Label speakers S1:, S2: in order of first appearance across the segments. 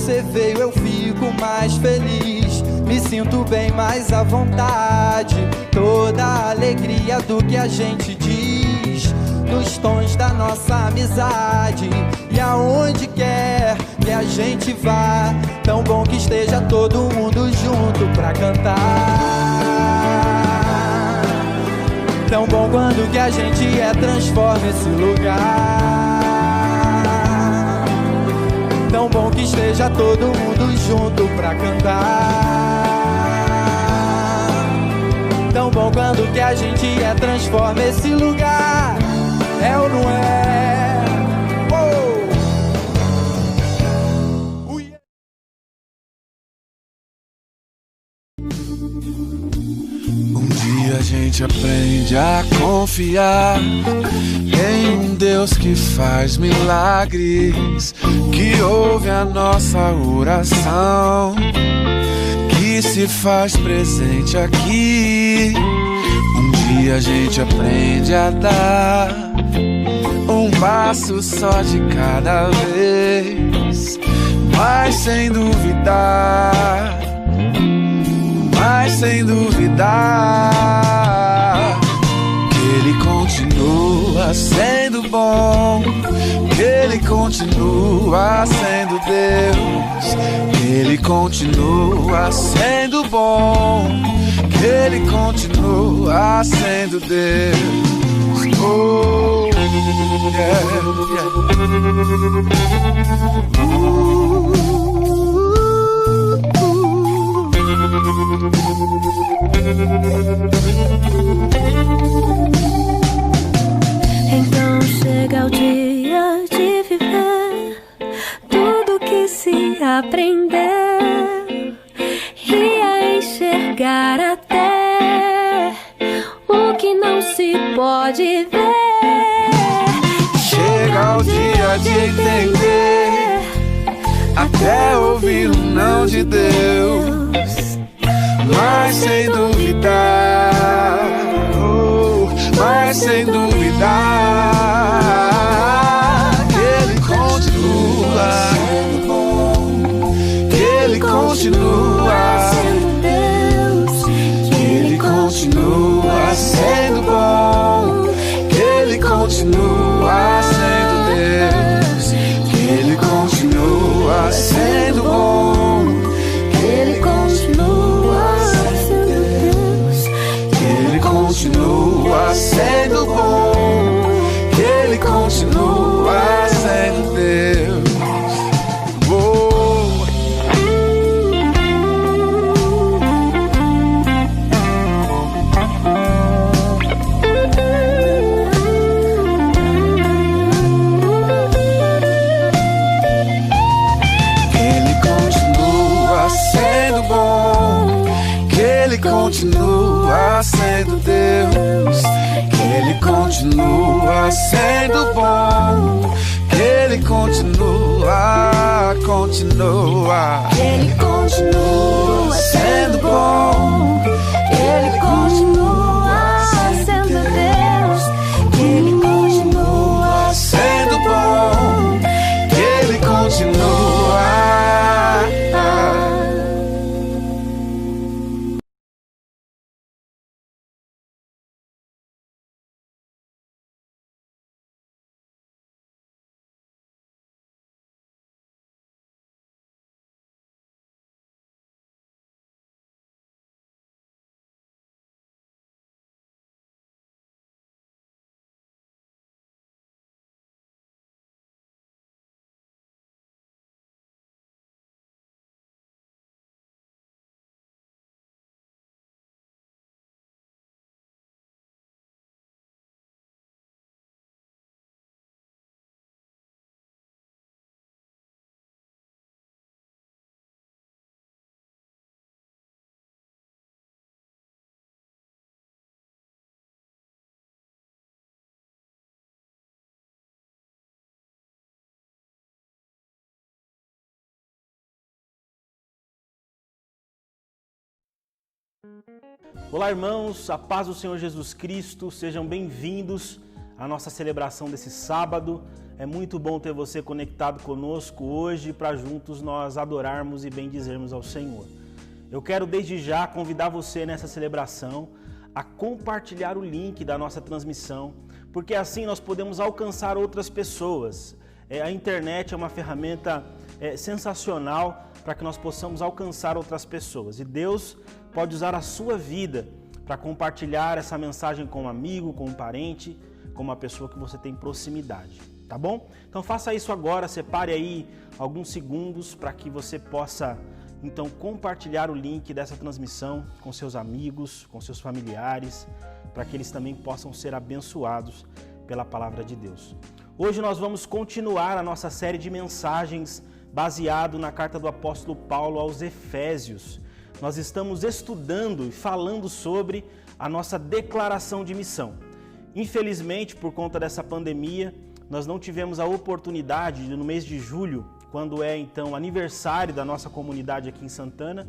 S1: você veio eu fico mais feliz. Me sinto bem mais à vontade. Toda a alegria do que a gente diz nos tons da nossa amizade. E aonde quer que a gente vá, tão bom que esteja todo mundo junto pra cantar. Tão bom quando que a gente transforma esse lugar. Tão bom que esteja todo mundo junto pra cantar. Tão bom quando que a gente transforma esse lugar. É ou não é?
S2: Um dia a gente aprende a confiar em um Deus que faz milagres, que ouve a nossa oração, que se faz presente aqui. Um dia a gente aprende a dar um passo só de cada vez, mas sem duvidar, mas sem duvidar que Ele continua sendo bom, que Ele continua sendo Deus, que Ele continua sendo bom, que Ele continua sendo Deus. Oh, yeah, yeah.
S3: Então chega o dia de viver tudo que se aprender e a enxergar até o que não se pode ver.
S2: Chega o dia de entender, até ouvir o não de Deus, mas sem duvidar, oh, mas sem duvidar que Ele continua sendo bom, que Ele continua sendo Deus, que Ele continua sendo bom, que Ele continua sendo Deus, que Ele continua sendo bom, que Ele continua sendo Deus, que Ele continua sendo bom, que Ele continua sendo Deus. Continua sendo Deus, que Ele continua sendo bom, que Ele continua, que Ele continua sendo bom, que Ele continua sendo Deus, que Ele continua sendo bom, que Ele continua.
S4: Olá, irmãos, a paz do Senhor Jesus Cristo, sejam bem-vindos a nossa celebração desse sábado. É muito bom ter você conectado conosco hoje para juntos nós adorarmos e bendizermos ao Senhor. Eu quero desde já convidar você nessa celebração a compartilhar o link da nossa transmissão, porque assim nós podemos alcançar outras pessoas. A internet é uma ferramenta sensacional para que nós possamos alcançar outras pessoas. E Deus pode usar a sua vida para compartilhar essa mensagem com um amigo, com um parente, com uma pessoa que você tem proximidade, tá bom? Então faça isso agora, separe aí alguns segundos para que você possa então compartilhar o link dessa transmissão com seus amigos, com seus familiares, para que eles também possam ser abençoados pela palavra de Deus. Hoje nós vamos continuar a nossa série de mensagens baseado na carta do apóstolo Paulo aos Efésios. Nós estamos estudando e falando sobre a nossa declaração de missão. Infelizmente, por conta dessa pandemia, nós não tivemos a oportunidade de, no mês de julho, quando é então aniversário da nossa comunidade aqui em Santana,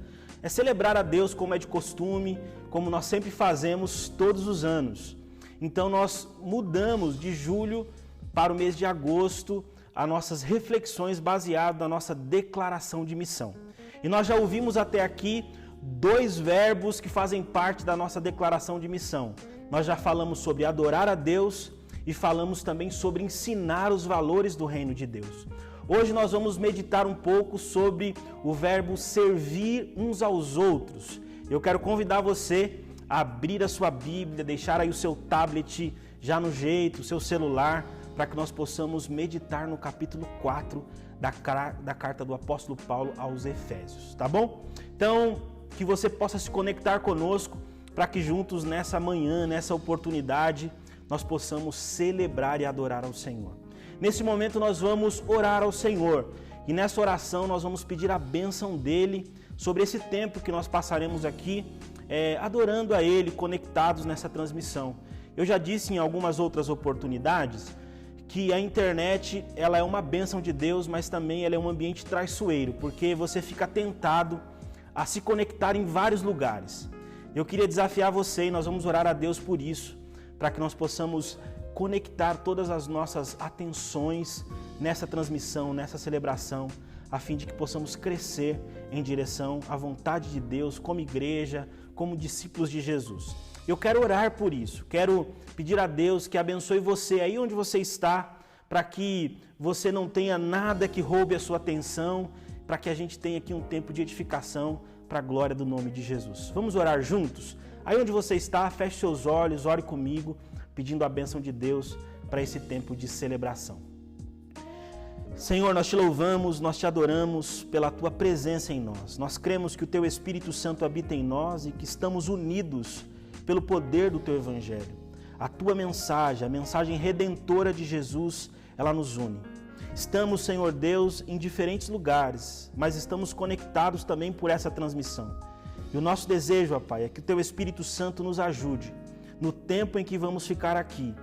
S4: celebrar a Deus como é de costume, como nós sempre fazemos todos os anos. Então nós mudamos de julho para o mês de agosto as nossas reflexões baseadas na nossa declaração de missão. E nós já ouvimos até aqui 2 verbos que fazem parte da nossa declaração de missão. Nós já falamos sobre adorar a Deus e falamos também sobre ensinar os valores do reino de Deus. Hoje nós vamos meditar um pouco sobre o verbo servir uns aos outros. Eu quero convidar você a abrir a sua Bíblia, deixar aí o seu tablet já no jeito, o seu celular, para que nós possamos meditar no capítulo 4 da carta do apóstolo Paulo aos Efésios, tá bom? Então, que você possa se conectar conosco para que juntos nessa manhã, nessa oportunidade, nós possamos celebrar e adorar ao Senhor. Nesse momento nós vamos orar ao Senhor e nessa oração nós vamos pedir a bênção dEle sobre esse tempo que nós passaremos aqui adorando a Ele, conectados nessa transmissão. Eu já disse em algumas outras oportunidades que a internet ela é uma bênção de Deus, mas também ela é um ambiente traiçoeiro, porque você fica tentado a se conectar em vários lugares. Eu queria desafiar você e nós vamos orar a Deus por isso, para que nós possamos conectar todas as nossas atenções nessa transmissão, nessa celebração, a fim de que possamos crescer em direção à vontade de Deus, como igreja, como discípulos de Jesus. Eu quero orar por isso, quero pedir a Deus que abençoe você aí onde você está, para que você não tenha nada que roube a sua atenção, para que a gente tenha aqui um tempo de edificação para a glória do nome de Jesus. Vamos orar juntos? Aí onde você está, feche seus olhos, ore comigo, pedindo a bênção de Deus para esse tempo de celebração. Senhor, nós te louvamos, nós te adoramos pela tua presença em nós. Nós cremos que o teu Espírito Santo habita em nós e que estamos unidos pelo poder do teu Evangelho. A tua mensagem, a mensagem redentora de Jesus, ela nos une. Estamos, Senhor Deus, em diferentes lugares, mas estamos conectados também por essa transmissão. E o nosso desejo, ó Pai, é que o teu Espírito Santo nos ajude, no tempo em que vamos ficar aqui,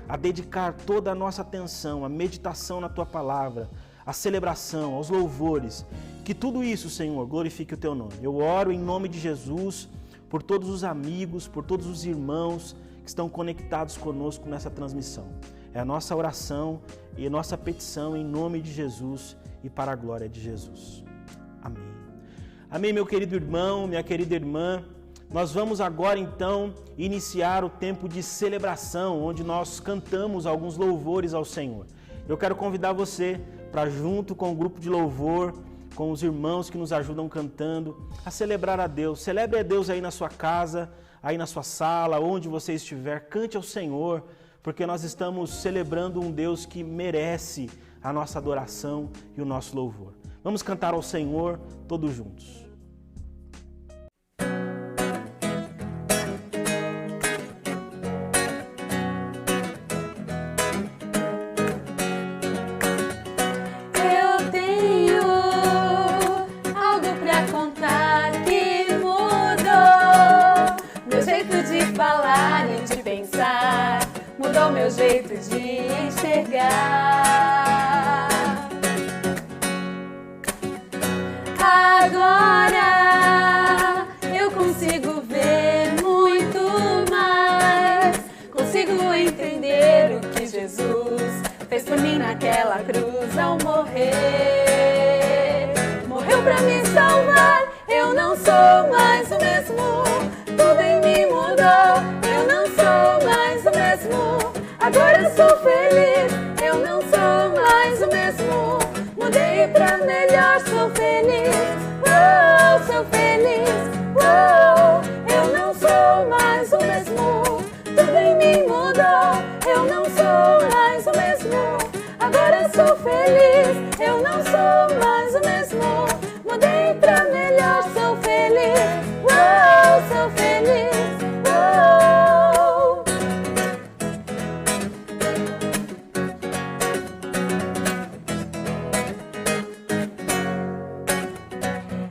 S4: a dedicar toda a nossa atenção, a meditação na tua palavra, a celebração, aos louvores. Que tudo isso, Senhor, glorifique o teu nome. Eu oro em nome de Jesus, por todos os amigos, por todos os irmãos que estão conectados conosco nessa transmissão. É a nossa oração e a nossa petição em nome de Jesus e para a glória de Jesus. Amém. Amém, meu querido irmão, minha querida irmã. Nós vamos agora então iniciar o tempo de celebração, onde nós cantamos alguns louvores ao Senhor. Eu quero convidar você para, junto com o grupo de louvor, com os irmãos que nos ajudam cantando, a celebrar a Deus. Celebre a Deus aí na sua casa, aí na sua sala, onde você estiver. Cante ao Senhor, porque nós estamos celebrando um Deus que merece a nossa adoração e o nosso louvor. Vamos cantar ao Senhor todos juntos.
S3: Mudou meu jeito de enxergar. Agora eu consigo ver muito mais, consigo entender o que Agora sou feliz, eu não sou mais o mesmo. Mudei pra melhor, sou feliz. Sou feliz. Eu não sou mais o mesmo. Tudo em mim mudou, eu não sou mais o mesmo. Agora sou feliz, eu não sou mais o mesmo. Mudei pra melhor, sou feliz. Sou feliz.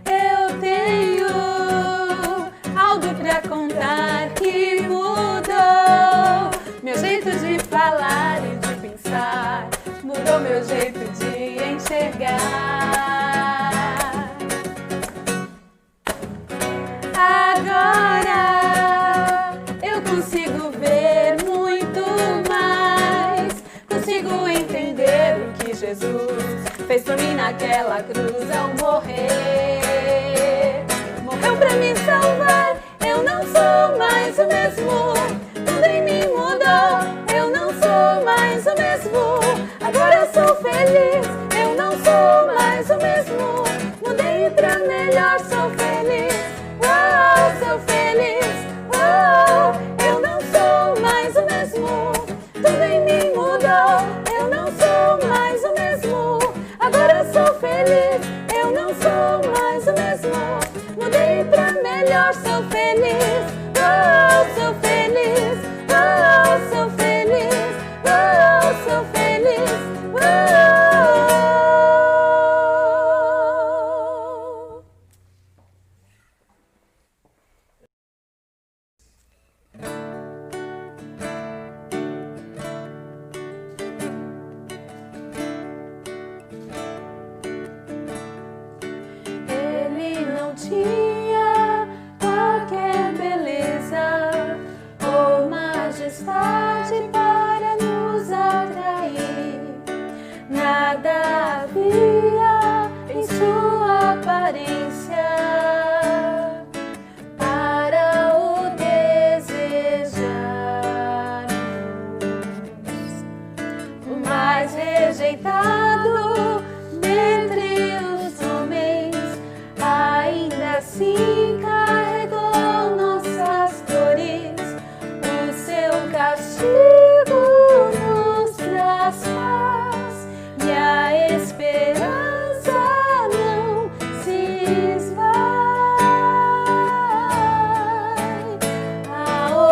S3: Eu tenho algo pra contar que mudou meu jeito de falar e de pensar. Mudou meu jeito de enxergar. Agora eu consigo ver muito mais. Consigo entender o que Jesus fez por mim naquela cruz ao morrer. Morreu pra me salvar, eu não sou mais o mesmo. Tudo em mim mudou, eu não sou mais o mesmo. Agora eu sou feliz, eu não sou mais o mesmo. Mudei pra melhor, sou feliz. Sou feliz. Eu não sou mais o mesmo. Tudo em mim mudou, eu não sou mais o mesmo. Agora eu sou feliz, eu não sou mais o mesmo. Mudei pra melhor, sou feliz. Sou feliz. Sou feliz. Sou feliz. Ele não tinha qualquer beleza ou majestade para nos atrair. Nada havia em sua aparência para o desejarmos. O mais rejeitado dentre os homens, ainda assim carregou nossas dores. O seu castigo nos traz paz e a esperança não se esvai. A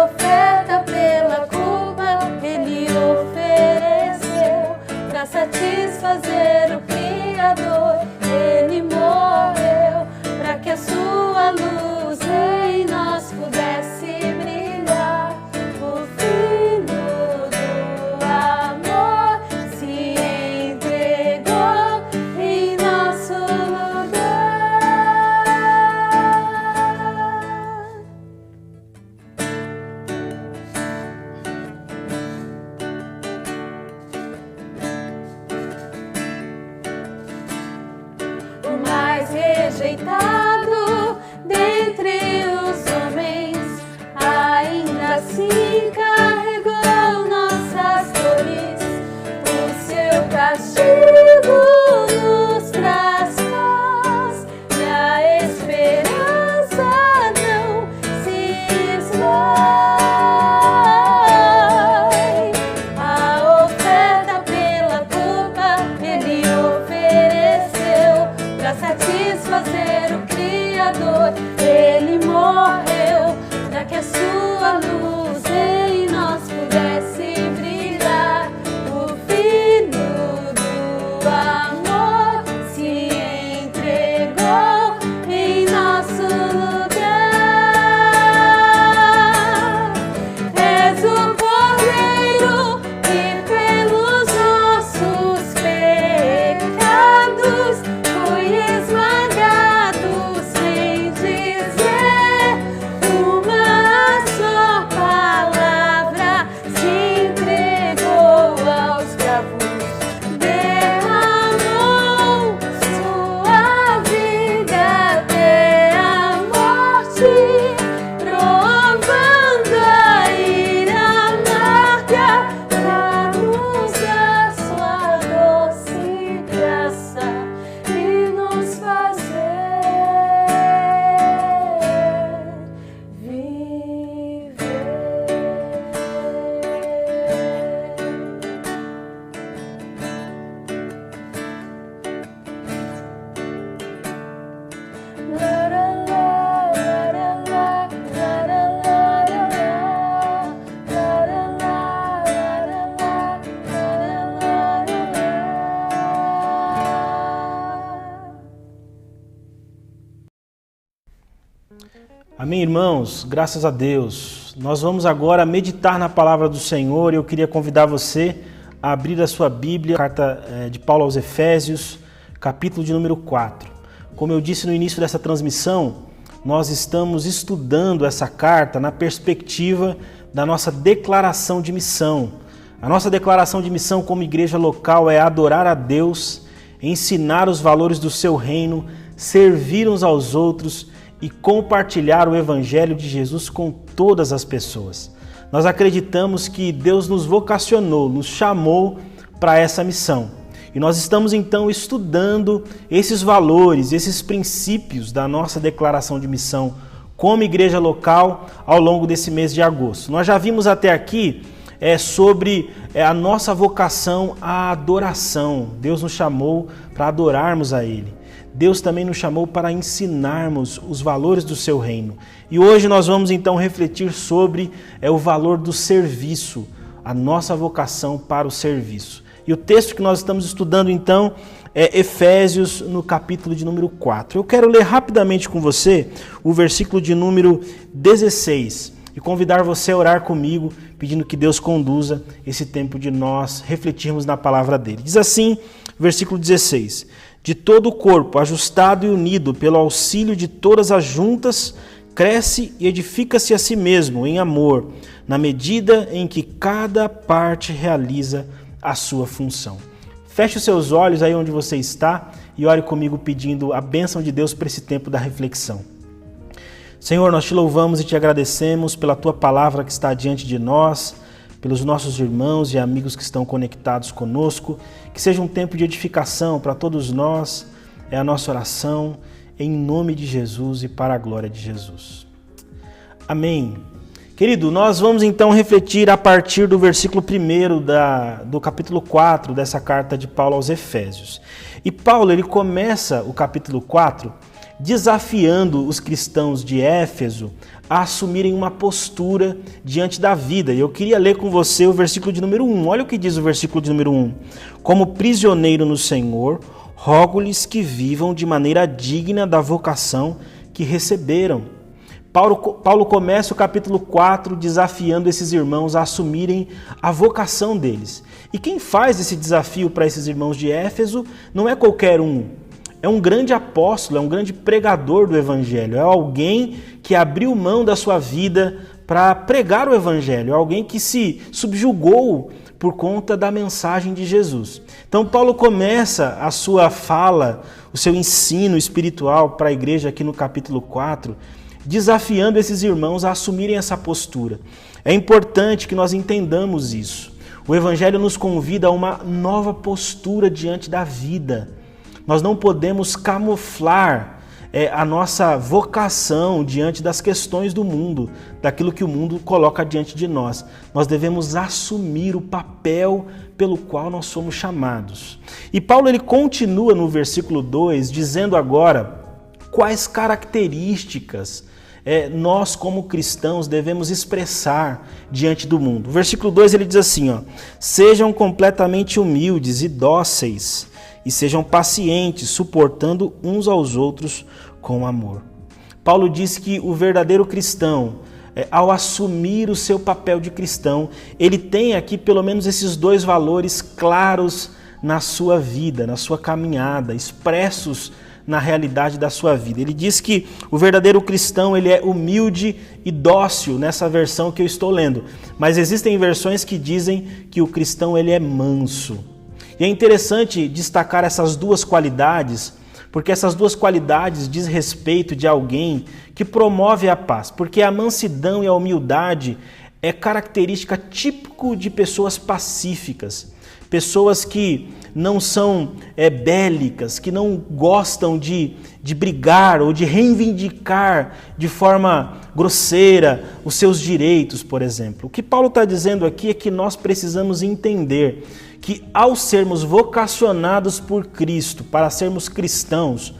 S3: oferta pela culpa ele ofereceu para satisfazer o Criador. Ele morreu para que a sua luz em nós pudesse brilhar. O Filho do amor se entregou em nosso lugar. O mais rejeitado dentre os homens, ainda assim carregou nossas dores. O seu castigo nos traz paz e a esperança não se esvai. A oferta pela culpa ele ofereceu para satisfazer o
S4: Amém, irmãos? Graças a Deus. Nós vamos agora meditar na palavra do Senhor e eu queria convidar você a abrir a sua Bíblia, carta de Paulo aos Efésios, capítulo de número 4. Como eu disse no início dessa transmissão, nós estamos estudando essa carta na perspectiva da nossa declaração de missão. A nossa declaração de missão como igreja local é adorar a Deus, ensinar os valores do seu reino, servir uns aos outros e compartilhar o Evangelho de Jesus com todas as pessoas. Nós acreditamos que Deus nos vocacionou, nos chamou para essa missão. E nós estamos então estudando esses valores, esses princípios da nossa declaração de missão como igreja local ao longo desse mês de agosto. Nós já vimos até aqui sobre a nossa vocação à adoração. Deus nos chamou para adorarmos a Ele. Deus também nos chamou para ensinarmos os valores do seu reino. E hoje nós vamos então refletir sobre o valor do serviço, a nossa vocação para o serviço. E o texto que nós estamos estudando então é Efésios, no capítulo de número 4. Eu quero ler rapidamente com você o versículo de número 16 e convidar você a orar comigo, pedindo que Deus conduza esse tempo de nós refletirmos na palavra dele. Diz assim, versículo 16: de todo o corpo, ajustado e unido pelo auxílio de todas as juntas, cresce e edifica-se a si mesmo em amor, na medida em que cada parte realiza a sua função. Feche os seus olhos aí onde você está e ore comigo pedindo a bênção de Deus para esse tempo da reflexão. Senhor, nós te louvamos e te agradecemos pela tua palavra que está diante de nós, pelos nossos irmãos e amigos que estão conectados conosco, que seja um tempo de edificação para todos nós, é a nossa oração, em nome de Jesus e para a glória de Jesus. Amém. Querido, nós vamos então refletir a partir do versículo 1 do capítulo 4 dessa carta de Paulo aos Efésios. E Paulo, ele começa o capítulo 4 desafiando os cristãos de Éfeso a assumirem uma postura diante da vida. E eu queria ler com você o versículo de número 1. Olha o que diz o versículo de número 1. Como prisioneiro no Senhor, rogo-lhes que vivam de maneira digna da vocação que receberam. Paulo começa o capítulo 4 desafiando esses irmãos a assumirem a vocação deles. E quem faz esse desafio para esses irmãos de Éfeso não é qualquer um. É um grande apóstolo, é um grande pregador do Evangelho. É alguém que abriu mão da sua vida para pregar o Evangelho. É alguém que se subjugou por conta da mensagem de Jesus. Então Paulo começa a sua fala, o seu ensino espiritual para a igreja aqui no capítulo 4, desafiando esses irmãos a assumirem essa postura. É importante que nós entendamos isso. O Evangelho nos convida a uma nova postura diante da vida. Nós não podemos camuflar a nossa vocação diante das questões do mundo, daquilo que o mundo coloca diante de nós. Nós devemos assumir o papel pelo qual nós somos chamados. E Paulo ele continua no versículo 2, dizendo agora quais características nós como cristãos devemos expressar diante do mundo. O versículo 2 ele diz assim, sejam completamente humildes e dóceis e sejam pacientes, suportando uns aos outros com amor. Paulo diz que o verdadeiro cristão, ao assumir o seu papel de cristão, ele tem aqui pelo menos esses dois valores claros na sua vida, na sua caminhada, expressos na realidade da sua vida. Ele diz que o verdadeiro cristão ele é humilde e dócil nessa versão que eu estou lendo, mas existem versões que dizem que o cristão ele é manso. E é interessante destacar essas duas qualidades, porque essas duas qualidades diz respeito de alguém que promove a paz, porque a mansidão e a humildade é característica típico de pessoas pacíficas, pessoas que não são bélicas, que não gostam de brigar ou de reivindicar de forma grosseira os seus direitos, por exemplo. O que Paulo está dizendo aqui é que nós precisamos entender que ao sermos vocacionados por Cristo, para sermos cristãos,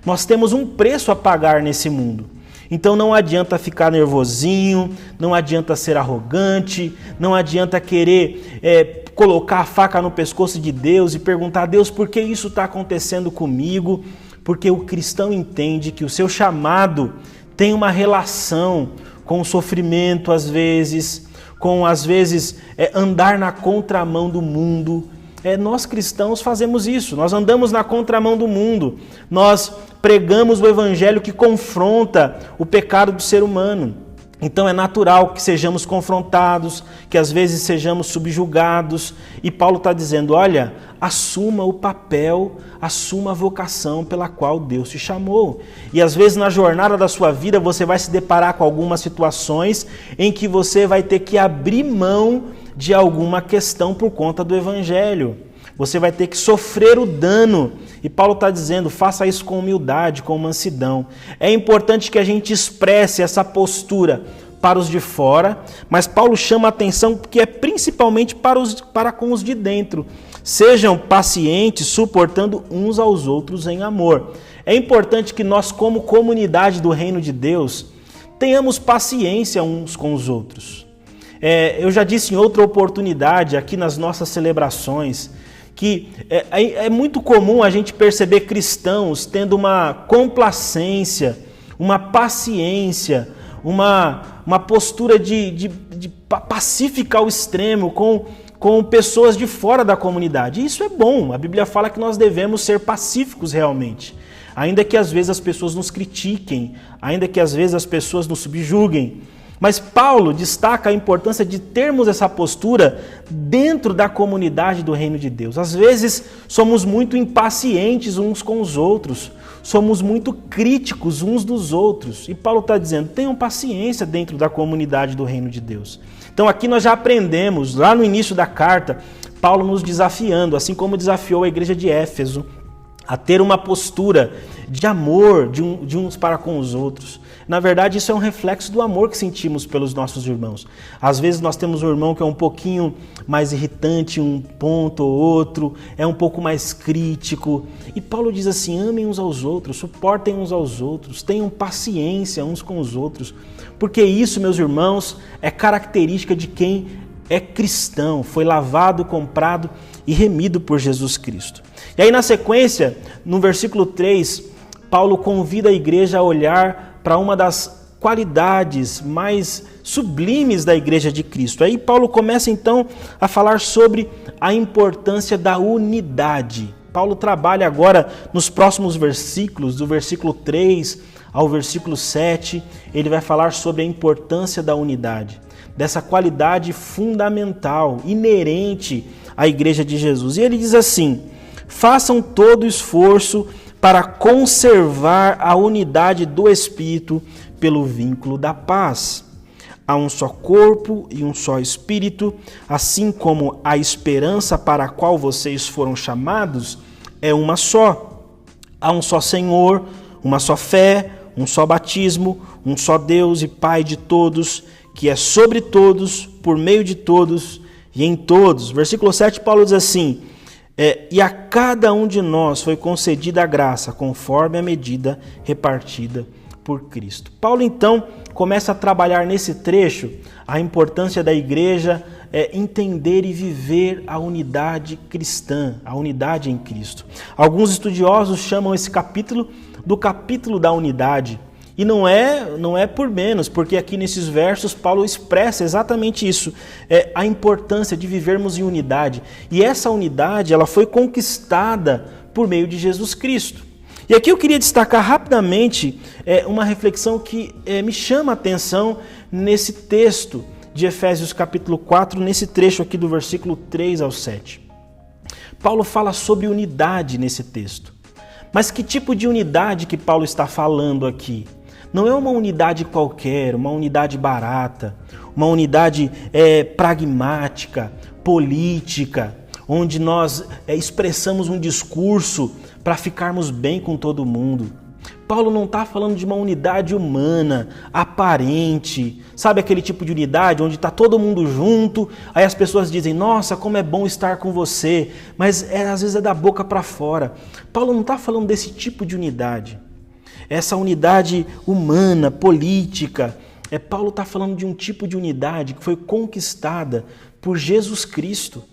S4: nós temos um preço a pagar nesse mundo. Então não adianta ficar nervosinho, não adianta ser arrogante, não adianta querer colocar a faca no pescoço de Deus e perguntar a Deus por que isso está acontecendo comigo, porque o cristão entende que o seu chamado tem uma relação com o sofrimento às vezes andar na contramão do mundo. Nós cristãos fazemos isso, nós andamos na contramão do mundo, nós pregamos o evangelho que confronta o pecado do ser humano. Então é natural que sejamos confrontados, que às vezes sejamos subjugados. E Paulo está dizendo, olha, assuma o papel, assuma a vocação pela qual Deus te chamou. E às vezes na jornada da sua vida você vai se deparar com algumas situações em que você vai ter que abrir mão de alguma questão por conta do evangelho. Você vai ter que sofrer o dano. E Paulo está dizendo, faça isso com humildade, com mansidão. É importante que a gente expresse essa postura para os de fora, mas Paulo chama a atenção que é principalmente para com os de dentro. Sejam pacientes, suportando uns aos outros em amor. É importante que nós, como comunidade do reino de Deus, tenhamos paciência uns com os outros. Eu já disse em outra oportunidade, aqui nas nossas celebrações, que é muito comum a gente perceber cristãos tendo uma complacência, uma paciência, uma postura de pacífica ao extremo com pessoas de fora da comunidade. E isso é bom, a Bíblia fala que nós devemos ser pacíficos realmente. Ainda que às vezes as pessoas nos critiquem, ainda que às vezes as pessoas nos subjuguem. Mas Paulo destaca a importância de termos essa postura dentro da comunidade do reino de Deus. Às vezes somos muito impacientes uns com os outros, somos muito críticos uns dos outros. E Paulo está dizendo, tenham paciência dentro da comunidade do reino de Deus. Então aqui nós já aprendemos, lá no início da carta, Paulo nos desafiando, assim como desafiou a igreja de Éfeso, a ter uma postura de amor de uns para com os outros. Na verdade, isso é um reflexo do amor que sentimos pelos nossos irmãos. Às vezes nós temos um irmão que é um pouquinho mais irritante, um ponto ou outro, é um pouco mais crítico. E Paulo diz assim, amem uns aos outros, suportem uns aos outros, tenham paciência uns com os outros. Porque isso, meus irmãos, é característica de quem é cristão, foi lavado, comprado e remido por Jesus Cristo. E aí na sequência, no versículo 3, Paulo convida a igreja a olhar para uma das qualidades mais sublimes da igreja de Cristo. Aí Paulo começa então a falar sobre a importância da unidade. Paulo trabalha agora nos próximos versículos, do versículo 3 ao versículo 7, ele vai falar sobre a importância da unidade, dessa qualidade fundamental, inerente à igreja de Jesus. E ele diz assim, façam todo o esforço para conservar a unidade do Espírito pelo vínculo da paz. Há um só corpo e um só Espírito, assim como a esperança para a qual vocês foram chamados é uma só. Há um só Senhor, uma só fé, um só batismo, um só Deus e Pai de todos, que é sobre todos, por meio de todos e em todos. Versículo 7, Paulo diz assim, e a cada um de nós foi concedida a graça, conforme a medida repartida por Cristo. Paulo, então, começa a trabalhar nesse trecho a importância da igreja entender e viver a unidade cristã, a unidade em Cristo. Alguns estudiosos chamam esse capítulo do capítulo da unidade. E não é por menos, porque aqui nesses versos Paulo expressa exatamente isso, a importância de vivermos em unidade. E essa unidade ela foi conquistada por meio de Jesus Cristo. E aqui eu queria destacar rapidamente uma reflexão que me chama a atenção nesse texto de Efésios capítulo 4, nesse trecho aqui do versículo 3 ao 7. Paulo fala sobre unidade nesse texto. Mas que tipo de unidade que Paulo está falando aqui? Não é uma unidade qualquer, uma unidade barata, uma unidade pragmática, política, onde nós expressamos um discurso para ficarmos bem com todo mundo. Paulo não está falando de uma unidade humana, aparente, sabe aquele tipo de unidade onde está todo mundo junto, aí as pessoas dizem, nossa, como é bom estar com você, mas às vezes é da boca para fora. Paulo não está falando desse tipo de unidade. Essa unidade humana, política, Paulo está falando de um tipo de unidade que foi conquistada por Jesus Cristo.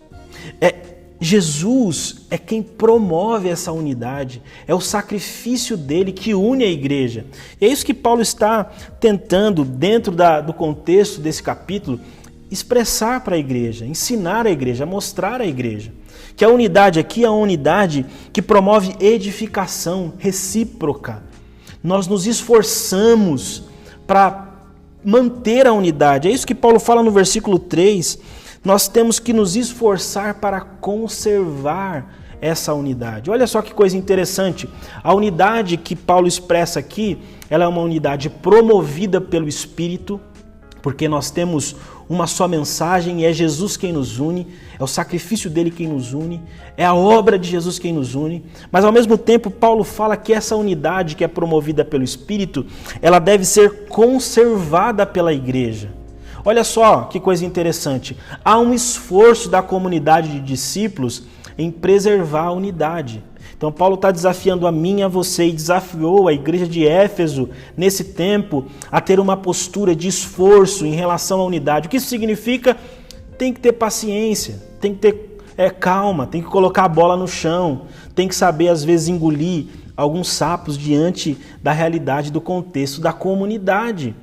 S4: Jesus é quem promove essa unidade, é o sacrifício dele que une a igreja. E é isso que Paulo está tentando, dentro do contexto desse capítulo, expressar para a igreja, ensinar a igreja, mostrar à igreja. Que a unidade aqui é uma unidade que promove edificação recíproca. Nós nos esforçamos para manter a unidade. É isso que Paulo fala no versículo 3. Nós temos que nos esforçar para conservar essa unidade. Olha só que coisa interessante. A unidade que Paulo expressa aqui, ela é uma unidade promovida pelo Espírito, porque nós temos uma só mensagem e é Jesus quem nos une, é o sacrifício dele quem nos une, é a obra de Jesus quem nos une, mas ao mesmo tempo Paulo fala que essa unidade que é promovida pelo Espírito, ela deve ser conservada pela igreja. Olha só que coisa interessante, há um esforço da comunidade de discípulos em preservar a unidade. Então Paulo está desafiando a mim e a você e desafiou a igreja de Éfeso nesse tempo a ter uma postura de esforço em relação à unidade. O que isso significa? Tem que ter paciência, tem que ter calma, tem que colocar a bola no chão, tem que saber às vezes engolir alguns sapos diante da realidade do contexto da comunidade.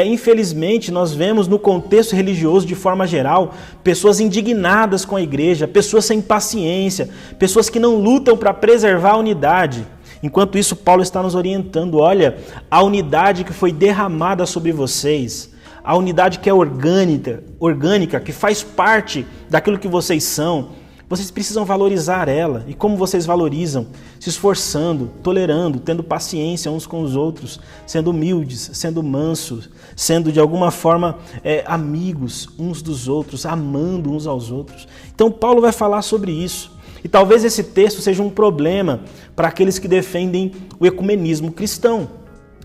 S4: Infelizmente, nós vemos no contexto religioso, de forma geral, pessoas indignadas com a igreja, pessoas sem paciência, pessoas que não lutam para preservar a unidade. Enquanto isso, Paulo está nos orientando, olha, a unidade que foi derramada sobre vocês, a unidade que é orgânica, que faz parte daquilo que vocês são, vocês precisam valorizar ela. E como vocês valorizam? Se esforçando, tolerando, tendo paciência uns com os outros, sendo humildes, sendo mansos, sendo de alguma forma amigos uns dos outros, amando uns aos outros. Então Paulo vai falar sobre isso. E talvez esse texto seja um problema para aqueles que defendem o ecumenismo cristão.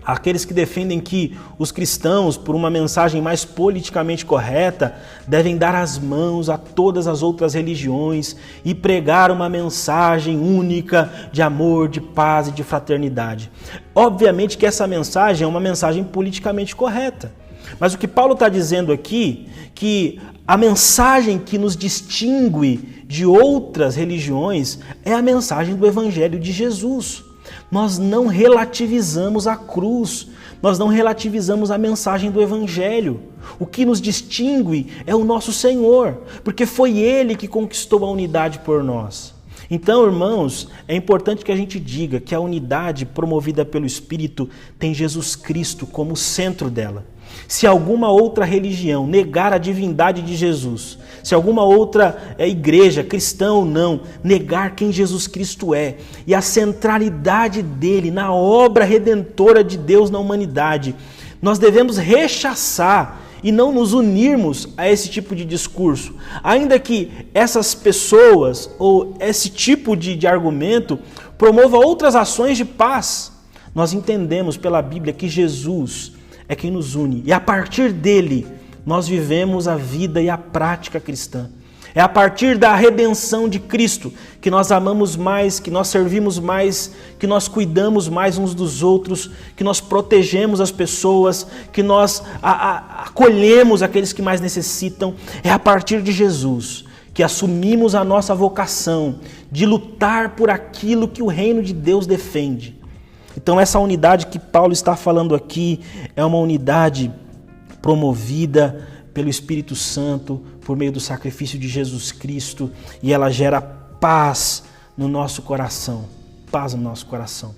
S4: Aqueles que defendem que os cristãos, por uma mensagem mais politicamente correta, devem dar as mãos a todas as outras religiões e pregar uma mensagem única de amor, de paz e de fraternidade. Obviamente que essa mensagem é uma mensagem politicamente correta. Mas o que Paulo está dizendo aqui, que a mensagem que nos distingue de outras religiões é a mensagem do Evangelho de Jesus. Nós não relativizamos a cruz, nós não relativizamos a mensagem do Evangelho. O que nos distingue é o nosso Senhor, porque foi Ele que conquistou a unidade por nós. Então, irmãos, é importante que a gente diga que a unidade promovida pelo Espírito tem Jesus Cristo como centro dela. Se alguma outra religião negar a divindade de Jesus, se alguma outra igreja, cristã ou não, negar quem Jesus Cristo é e a centralidade dele na obra redentora de Deus na humanidade, nós devemos rechaçar e não nos unirmos a esse tipo de discurso. Ainda que essas pessoas ou esse tipo de argumento promova outras ações de paz, nós entendemos pela Bíblia que Jesus é quem nos une. E a partir dele, nós vivemos a vida e a prática cristã. É a partir da redenção de Cristo que nós amamos mais, que nós servimos mais, que nós cuidamos mais uns dos outros, que nós protegemos as pessoas, que nós acolhemos aqueles que mais necessitam. É a partir de Jesus que assumimos a nossa vocação de lutar por aquilo que o reino de Deus defende. Então essa unidade que Paulo está falando aqui é uma unidade promovida pelo Espírito Santo, por meio do sacrifício de Jesus Cristo, e ela gera paz no nosso coração. Paz no nosso coração.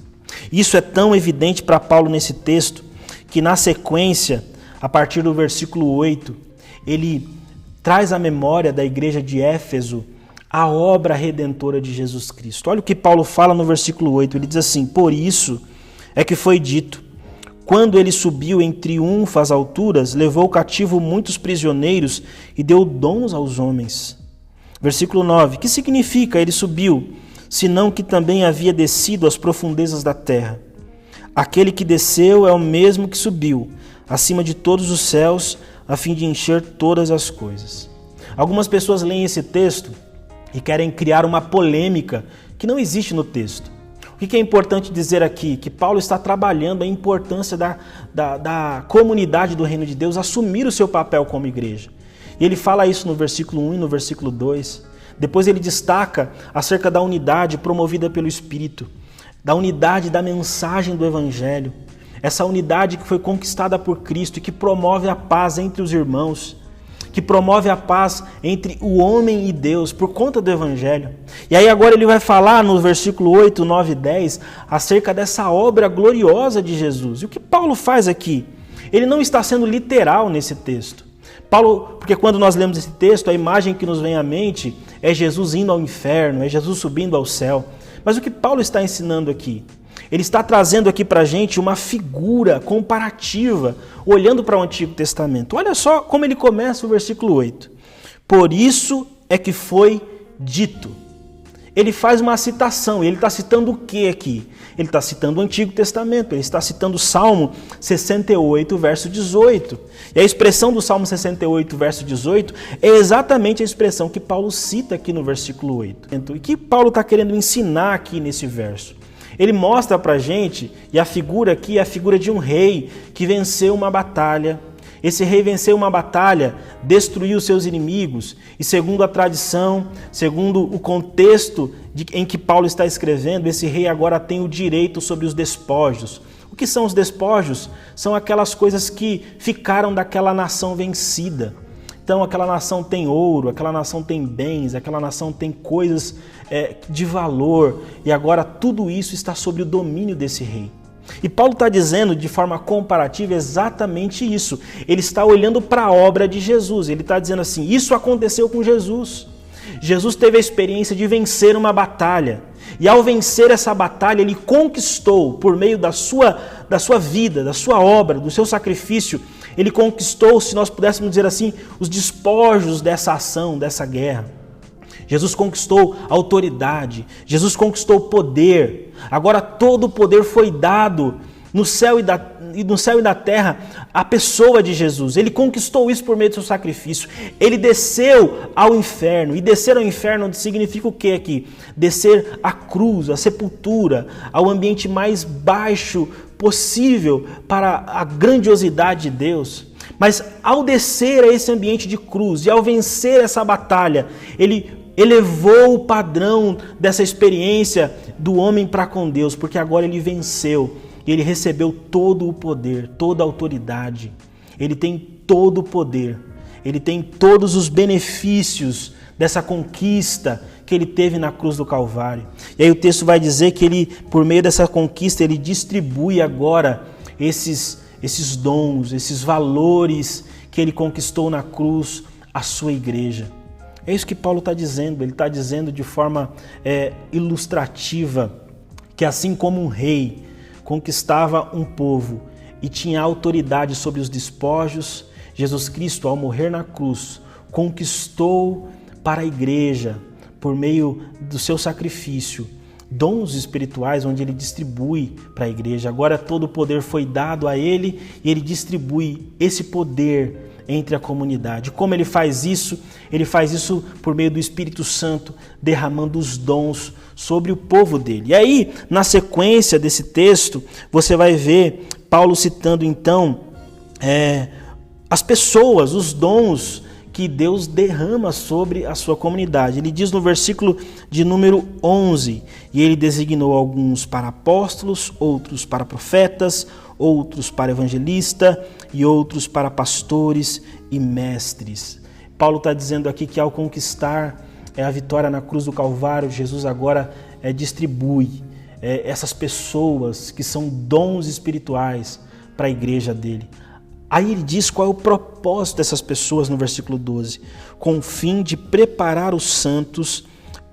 S4: Isso é tão evidente para Paulo nesse texto, que na sequência, a partir do versículo 8, ele traz à memória da igreja de Éfeso a obra redentora de Jesus Cristo. Olha o que Paulo fala no versículo 8, ele diz assim: por isso é que foi dito, quando ele subiu em triunfo às alturas, levou cativo muitos prisioneiros e deu dons aos homens. Versículo 9, que significa ele subiu, senão que também havia descido às profundezas da terra. Aquele que desceu é o mesmo que subiu, acima de todos os céus, a fim de encher todas as coisas. Algumas pessoas leem esse texto e querem criar uma polêmica que não existe no texto. O que é importante dizer aqui? Que Paulo está trabalhando a importância da comunidade do reino de Deus assumir o seu papel como igreja. E ele fala isso no versículo 1 e no versículo 2. Depois ele destaca acerca da unidade promovida pelo Espírito, da unidade da mensagem do Evangelho, essa unidade que foi conquistada por Cristo e que promove a paz entre os irmãos, que promove a paz entre o homem e Deus por conta do Evangelho. E aí agora ele vai falar no versículo 8, 9 e 10 acerca dessa obra gloriosa de Jesus. E o que Paulo faz aqui? Ele não está sendo literal nesse texto. Paulo, porque quando nós lemos esse texto, a imagem que nos vem à mente é Jesus indo ao inferno, é Jesus subindo ao céu. Mas o que Paulo está ensinando aqui? Ele está trazendo aqui para a gente uma figura comparativa, olhando para o Antigo Testamento. Olha só como ele começa o versículo 8. Por isso é que foi dito. Ele faz uma citação, e ele está citando o que aqui? Ele está citando o Antigo Testamento, ele está citando o Salmo 68, verso 18. E a expressão do Salmo 68, verso 18, é exatamente a expressão que Paulo cita aqui no versículo 8. E o que Paulo está querendo ensinar aqui nesse verso? Ele mostra para a gente, e a figura aqui é a figura de um rei que venceu uma batalha. Esse rei venceu uma batalha, destruiu seus inimigos, e segundo a tradição, segundo o contexto em que Paulo está escrevendo, esse rei agora tem o direito sobre os despojos. O que são os despojos? São aquelas coisas que ficaram daquela nação vencida. Então aquela nação tem ouro, aquela nação tem bens, aquela nação tem coisas de valor, e agora tudo isso está sob o domínio desse rei. E Paulo está dizendo de forma comparativa exatamente isso. Ele está olhando para a obra de Jesus, ele está dizendo assim, isso aconteceu com Jesus. Jesus teve a experiência de vencer uma batalha, e ao vencer essa batalha ele conquistou, por meio da sua vida, da sua obra, do seu sacrifício, ele conquistou, se nós pudéssemos dizer assim, os despojos dessa ação, dessa guerra. Jesus conquistou autoridade, Jesus conquistou poder. Agora todo o poder foi dado no céu e na terra à pessoa de Jesus. Ele conquistou isso por meio do seu sacrifício. Ele desceu ao inferno. E descer ao inferno significa o que aqui? Descer à cruz, à sepultura, ao ambiente mais baixo possível para a grandiosidade de Deus. Mas ao descer a esse ambiente de cruz e ao vencer essa batalha, ele elevou o padrão dessa experiência do homem para com Deus, porque agora ele venceu e ele recebeu todo o poder, toda a autoridade. Ele tem todo o poder, ele tem todos os benefícios dessa conquista que ele teve na cruz do Calvário. E aí o texto vai dizer que ele, por meio dessa conquista, ele distribui agora esses dons, esses valores que ele conquistou na cruz à sua igreja. É isso que Paulo está dizendo. Ele está dizendo de forma ilustrativa que assim como um rei conquistava um povo e tinha autoridade sobre os despojos, Jesus Cristo, ao morrer na cruz, conquistou para a igreja, por meio do seu sacrifício, dons espirituais onde ele distribui para a igreja. Agora todo o poder foi dado a ele e ele distribui esse poder entre a comunidade. Como ele faz isso? Ele faz isso por meio do Espírito Santo, derramando os dons sobre o povo dele. E aí, na sequência desse texto, você vai ver Paulo citando então as pessoas, os dons que Deus derrama sobre a sua comunidade. Ele diz no versículo de número 11, e ele designou alguns para apóstolos, outros para profetas, outros para evangelistas e outros para pastores e mestres. Paulo está dizendo aqui que ao conquistar a vitória na cruz do Calvário, Jesus agora distribui essas pessoas que são dons espirituais para a igreja dele. Aí ele diz qual é o propósito dessas pessoas no versículo 12, com o fim de preparar os santos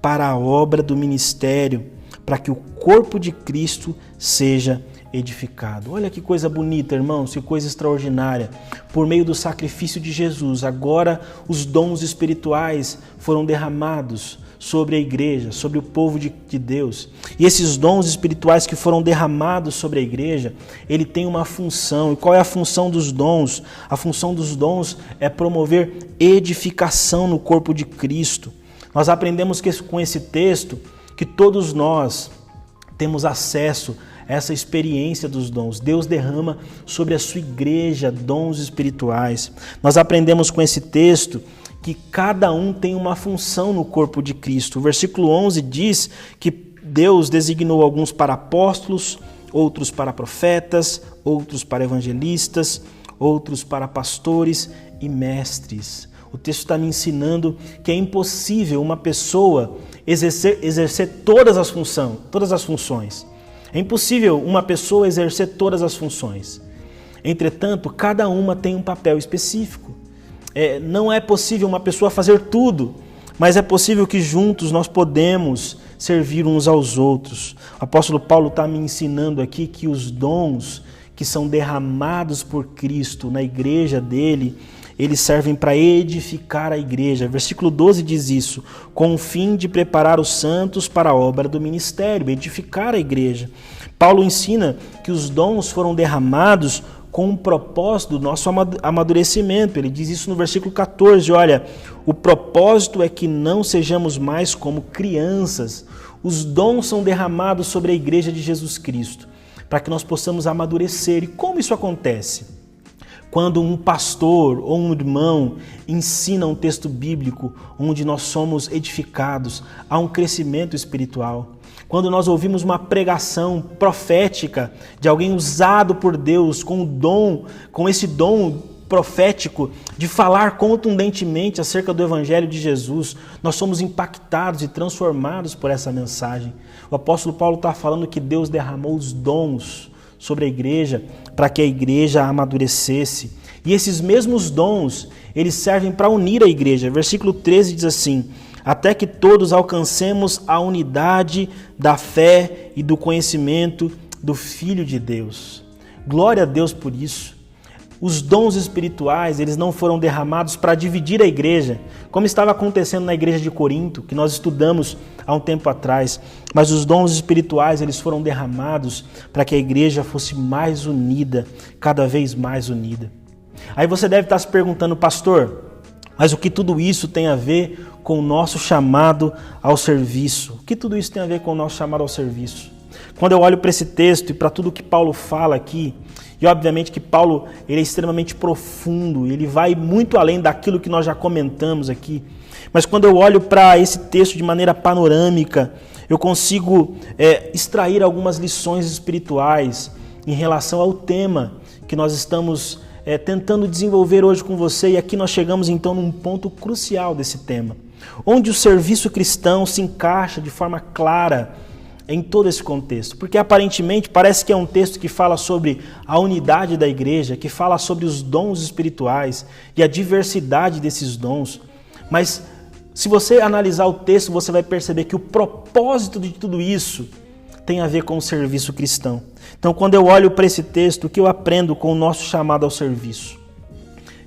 S4: para a obra do ministério, para que o corpo de Cristo seja edificado. Olha que coisa bonita, irmãos, que coisa extraordinária. Por meio do sacrifício de Jesus, agora os dons espirituais foram derramados sobre a igreja, sobre o povo de Deus. E esses dons espirituais que foram derramados sobre a igreja, ele tem uma função. E qual é a função dos dons? A função dos dons é promover edificação no corpo de Cristo. Nós aprendemos com esse texto que todos nós temos acesso a essa experiência dos dons. Deus derrama sobre a sua igreja dons espirituais. Nós aprendemos com esse texto que cada um tem uma função no corpo de Cristo. O versículo 11 diz que Deus designou alguns para apóstolos, outros para profetas, outros para evangelistas, outros para pastores e mestres. O texto está me ensinando que é impossível uma pessoa exercer todas as funções. É impossível uma pessoa exercer todas as funções. Entretanto, cada uma tem um papel específico. Não é possível uma pessoa fazer tudo, mas é possível que juntos nós podemos servir uns aos outros. O apóstolo Paulo está me ensinando aqui que os dons que são derramados por Cristo na igreja dele, eles servem para edificar a igreja. Versículo 12 diz isso: com o fim de preparar os santos para a obra do ministério, edificar a igreja. Paulo ensina que os dons foram derramados com o propósito do nosso amadurecimento. Ele diz isso no versículo 14, olha, o propósito é que não sejamos mais como crianças. Os dons são derramados sobre a igreja de Jesus Cristo, para que nós possamos amadurecer. E como isso acontece? Quando um pastor ou um irmão ensina um texto bíblico onde nós somos edificados, há um crescimento espiritual. Quando nós ouvimos uma pregação profética de alguém usado por Deus com esse dom profético de falar contundentemente acerca do Evangelho de Jesus, nós somos impactados e transformados por essa mensagem. O apóstolo Paulo está falando que Deus derramou os dons sobre a igreja para que a igreja amadurecesse. E esses mesmos dons, eles servem para unir a igreja. Versículo 13 diz assim: até que todos alcancemos a unidade da fé e do conhecimento do Filho de Deus. Glória a Deus por isso. Os dons espirituais, eles não foram derramados para dividir a igreja, como estava acontecendo na igreja de Corinto, que nós estudamos há um tempo atrás. Mas os dons espirituais, eles foram derramados para que a igreja fosse mais unida, cada vez mais unida. Aí você deve estar se perguntando, pastor, mas o que tudo isso tem a ver com o nosso chamado ao serviço? O que tudo isso tem a ver com o nosso chamado ao serviço? Quando eu olho para esse texto e para tudo que Paulo fala aqui, e obviamente que Paulo ele é extremamente profundo, ele vai muito além daquilo que nós já comentamos aqui, mas quando eu olho para esse texto de maneira panorâmica, eu consigo extrair algumas lições espirituais em relação ao tema que nós estamos tentando desenvolver hoje com você, e aqui nós chegamos então num ponto crucial desse tema, onde o serviço cristão se encaixa de forma clara em todo esse contexto, porque aparentemente parece que é um texto que fala sobre a unidade da igreja, que fala sobre os dons espirituais e a diversidade desses dons, mas se você analisar o texto, você vai perceber que o propósito de tudo isso tem a ver com o serviço cristão. Então, quando eu olho para esse texto, o que eu aprendo com o nosso chamado ao serviço?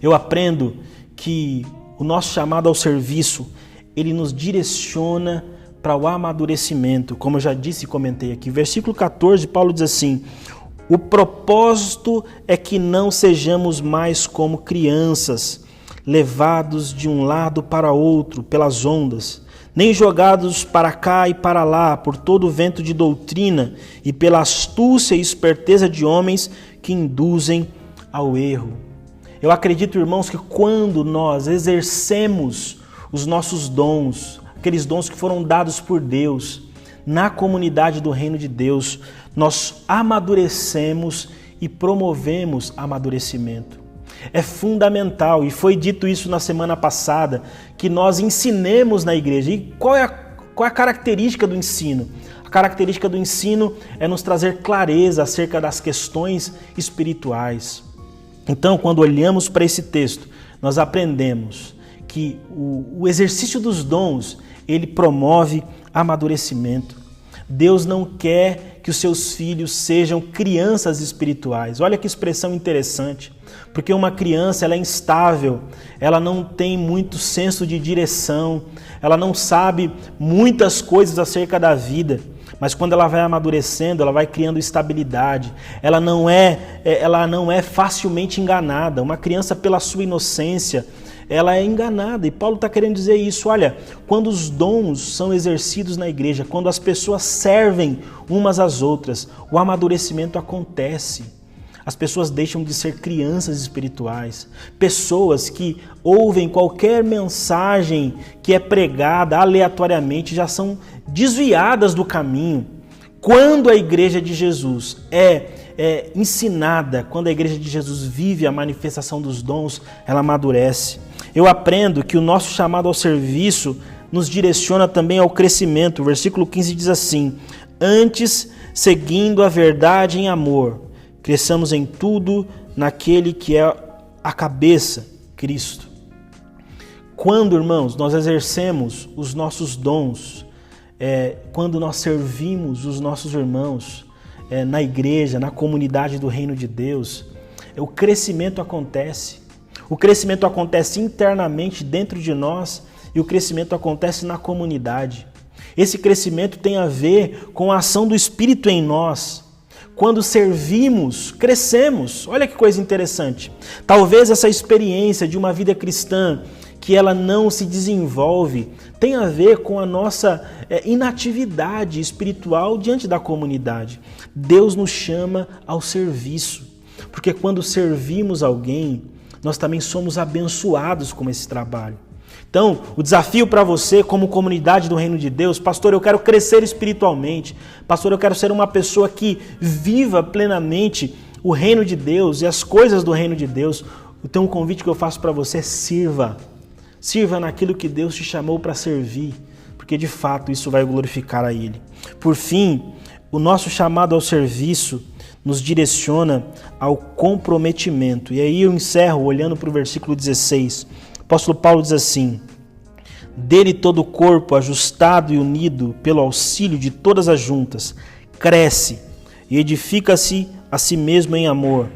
S4: Eu aprendo que o nosso chamado ao serviço, ele nos direciona para o amadurecimento, como eu já disse e comentei aqui. Versículo 14, Paulo diz assim: o propósito é que não sejamos mais como crianças, levados de um lado para outro pelas ondas, nem jogados para cá e para lá por todo o vento de doutrina e pela astúcia e esperteza de homens que induzem ao erro. Eu acredito, irmãos, que quando nós exercemos os nossos dons, aqueles dons que foram dados por Deus na comunidade do reino de Deus, nós amadurecemos e promovemos amadurecimento. É fundamental, e foi dito isso na semana passada, que nós ensinemos na igreja. E qual é a característica do ensino? A característica do ensino é nos trazer clareza acerca das questões espirituais. Então, quando olhamos para esse texto, nós aprendemos que o exercício dos dons, ele promove amadurecimento. Deus não quer que os seus filhos sejam crianças espirituais. Olha que expressão interessante, porque uma criança ela é instável, ela não tem muito senso de direção, ela não sabe muitas coisas acerca da vida, mas quando ela vai amadurecendo, ela vai criando estabilidade, ela não é facilmente enganada. Uma criança, pela sua inocência, ela é enganada, e Paulo está querendo dizer isso. Olha, quando os dons são exercidos na igreja, quando as pessoas servem umas às outras, o amadurecimento acontece. as pessoas deixam de ser crianças espirituais. Pessoas que ouvem qualquer mensagem que é pregada aleatoriamente já são desviadas do caminho. Quando a igreja de Jesus é ensinada, quando a igreja de Jesus vive a manifestação dos dons, ela amadurece. Eu aprendo que o nosso chamado ao serviço nos direciona também ao crescimento. O versículo 15 diz assim: antes, seguindo a verdade em amor, cresçamos em tudo naquele que é a cabeça, Cristo. Quando, irmãos, nós exercemos os nossos dons, quando nós servimos os nossos irmãos na igreja, na comunidade do reino de Deus, o crescimento acontece. O crescimento acontece internamente dentro de nós e o crescimento acontece na comunidade. Esse crescimento tem a ver com a ação do Espírito em nós. Quando servimos, crescemos. Olha que coisa interessante. Talvez essa experiência de uma vida cristã que ela não se desenvolve tem a ver com a nossa inatividade espiritual diante da comunidade. Deus nos chama ao serviço, porque quando servimos alguém, nós também somos abençoados com esse trabalho. Então, o desafio para você como comunidade do reino de Deus: pastor, eu quero crescer espiritualmente, pastor, eu quero ser uma pessoa que viva plenamente o reino de Deus e as coisas do reino de Deus. Então, um convite que eu faço para você: sirva naquilo que Deus te chamou para servir, porque de fato isso vai glorificar a Ele. Por fim, o nosso chamado ao serviço nos direciona ao comprometimento. E aí eu encerro olhando para o versículo 16. O apóstolo Paulo diz assim: dele todo o corpo, ajustado e unido pelo auxílio de todas as juntas, cresce e edifica-se a si mesmo em amor,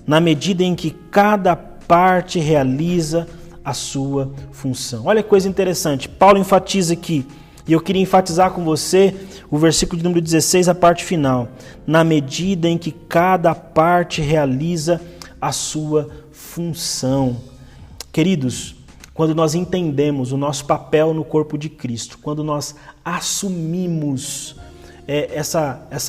S4: na medida em que cada parte realiza a sua função. Olha que coisa interessante. Paulo enfatiza aqui, e eu queria enfatizar com você o versículo de número 16, a parte final. Na medida em que cada parte realiza a sua função. Queridos, quando nós entendemos o nosso papel no corpo de Cristo, quando nós assumimos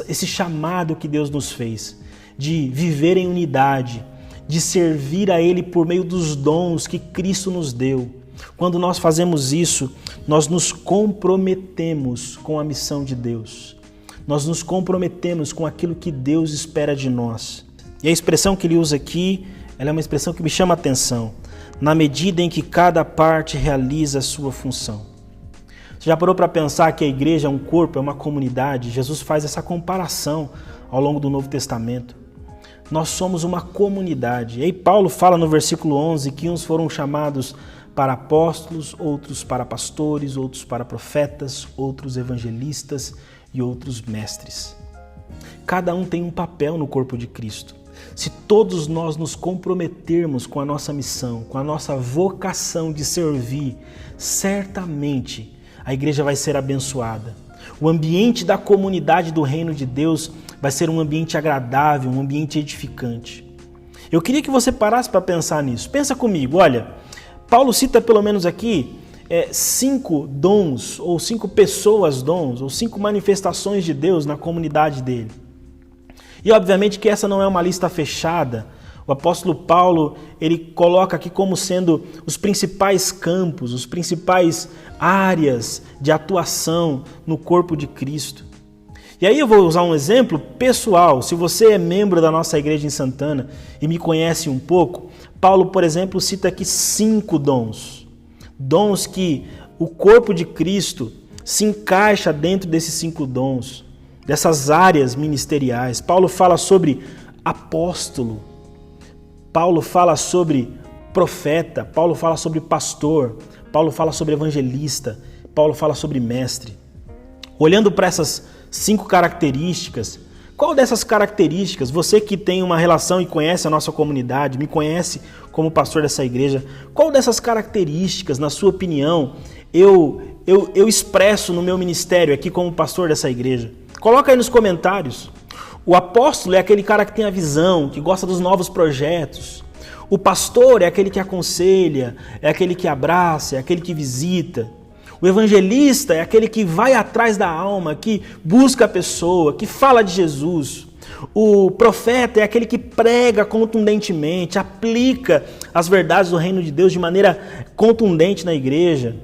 S4: esse chamado que Deus nos fez, de viver em unidade, de servir a Ele por meio dos dons que Cristo nos deu, quando nós fazemos isso, nós nos comprometemos com a missão de Deus. Nós nos comprometemos com aquilo que Deus espera de nós. E a expressão que ele usa aqui, ela é uma expressão que me chama a atenção. Na medida em que cada parte realiza a sua função. Você já parou para pensar que a igreja é um corpo, é uma comunidade? Jesus faz essa comparação ao longo do Novo Testamento. Nós somos uma comunidade. E aí Paulo fala no versículo 11 que uns foram chamados para apóstolos, outros para pastores, outros para profetas, outros evangelistas e outros mestres. Cada um tem um papel no corpo de Cristo. Se todos nós nos comprometermos com a nossa missão, com a nossa vocação de servir, certamente a igreja vai ser abençoada. O ambiente da comunidade do reino de Deus vai ser um ambiente agradável, um ambiente edificante. Eu queria que você parasse para pensar nisso. Pensa comigo, olha, Paulo cita pelo menos aqui 5 dons, ou 5 pessoas dons, ou 5 manifestações de Deus na comunidade dele. E obviamente que essa não é uma lista fechada. O apóstolo Paulo, ele coloca aqui como sendo os principais campos, os principais áreas de atuação no corpo de Cristo. E aí eu vou usar um exemplo pessoal. Se você é membro da nossa igreja em Santana e me conhece um pouco, Paulo, por exemplo, cita aqui 5 dons. Dons que o corpo de Cristo se encaixa dentro desses 5 dons, dessas áreas ministeriais. Paulo fala sobre apóstolo, Paulo fala sobre profeta, Paulo fala sobre pastor, Paulo fala sobre evangelista, Paulo fala sobre mestre. Olhando para essas 5 características, qual dessas características, você que tem uma relação e conhece a nossa comunidade, me conhece como pastor dessa igreja, qual dessas características, na sua opinião, eu expresso no meu ministério aqui como pastor dessa igreja? Coloca aí nos comentários. O apóstolo é aquele cara que tem a visão, que gosta dos novos projetos. O pastor é aquele que aconselha, é aquele que abraça, é aquele que visita. O evangelista é aquele que vai atrás da alma, que busca a pessoa, que fala de Jesus. O profeta é aquele que prega contundentemente, aplica as verdades do reino de Deus de maneira contundente na igreja.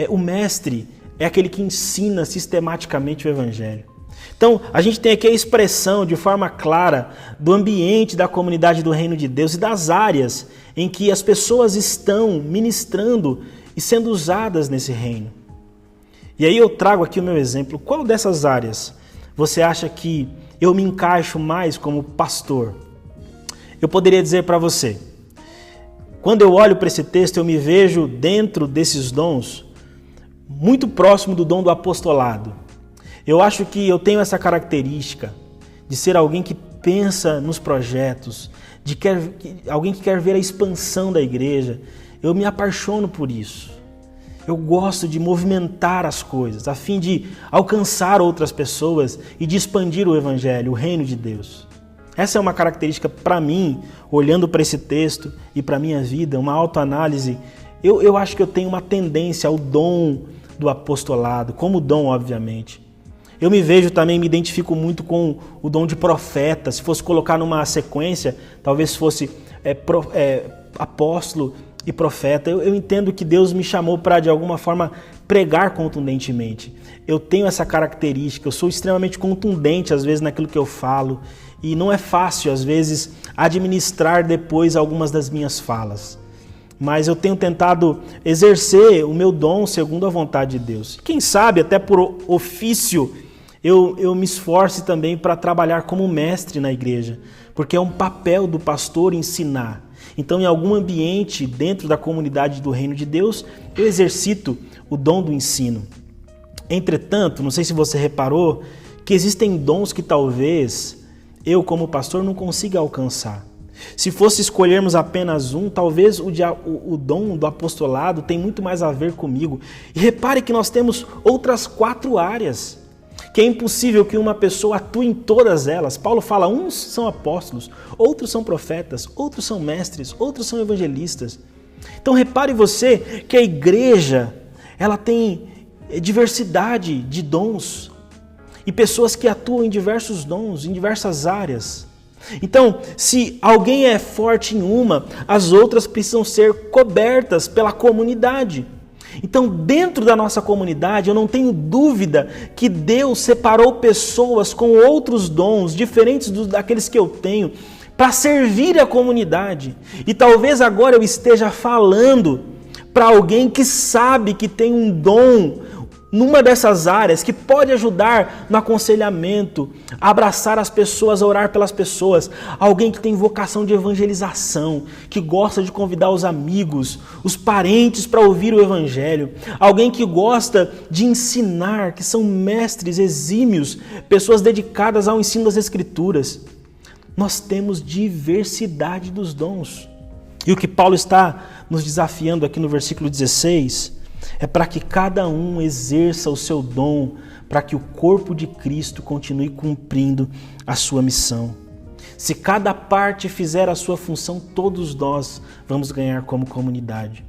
S4: O mestre é aquele que ensina sistematicamente o evangelho. Então, a gente tem aqui a expressão de forma clara do ambiente da comunidade do reino de Deus e das áreas em que as pessoas estão ministrando e sendo usadas nesse reino. E aí eu trago aqui o meu exemplo. Qual dessas áreas você acha que eu me encaixo mais como pastor? Eu poderia dizer para você, quando eu olho para esse texto, eu me vejo dentro desses dons, muito próximo do dom do apostolado. Eu acho que eu tenho essa característica de ser alguém que pensa nos projetos, alguém que quer ver a expansão da igreja. Eu me apaixono por isso. Eu gosto de movimentar as coisas, a fim de alcançar outras pessoas e de expandir o evangelho, o reino de Deus. Essa é uma característica para mim, olhando para esse texto e para a minha vida, uma autoanálise. Eu acho que eu tenho uma tendência ao dom do apostolado, como dom, obviamente. Eu me vejo também, me identifico muito com o dom de profeta. Se fosse colocar numa sequência, talvez fosse apóstolo e profeta. Eu entendo que Deus me chamou para, de alguma forma, pregar contundentemente. Eu tenho essa característica, eu sou extremamente contundente, às vezes, naquilo que eu falo. E não é fácil, às vezes, administrar depois algumas das minhas falas. Mas eu tenho tentado exercer o meu dom segundo a vontade de Deus. Quem sabe, até por ofício, eu me esforce também para trabalhar como mestre na igreja, porque é um papel do pastor ensinar. Então, em algum ambiente dentro da comunidade do reino de Deus, eu exercito o dom do ensino. Entretanto, não sei se você reparou, que existem dons que talvez eu, como pastor, não consiga alcançar. Se fosse escolhermos apenas um, talvez o dom do apostolado tem muito mais a ver comigo. E repare que nós temos outras 4 áreas, que é impossível que uma pessoa atue em todas elas. Paulo fala, uns são apóstolos, outros são profetas, outros são mestres, outros são evangelistas. Então repare você que a igreja, ela tem diversidade de dons e pessoas que atuam em diversos dons, em diversas áreas. Então, se alguém é forte em uma, as outras precisam ser cobertas pela comunidade. Então, dentro da nossa comunidade, eu não tenho dúvida que Deus separou pessoas com outros dons, diferentes daqueles que eu tenho, para servir a comunidade. E talvez agora eu esteja falando para alguém que sabe que tem um dom numa dessas áreas, que pode ajudar no aconselhamento, a abraçar as pessoas, a orar pelas pessoas. Alguém que tem vocação de evangelização, que gosta de convidar os amigos, os parentes para ouvir o evangelho. Alguém que gosta de ensinar, que são mestres exímios, pessoas dedicadas ao ensino das Escrituras. Nós temos diversidade dos dons. E o que Paulo está nos desafiando aqui no versículo 16 é para que cada um exerça o seu dom, para que o corpo de Cristo continue cumprindo a sua missão. Se cada parte fizer a sua função, todos nós vamos ganhar como comunidade.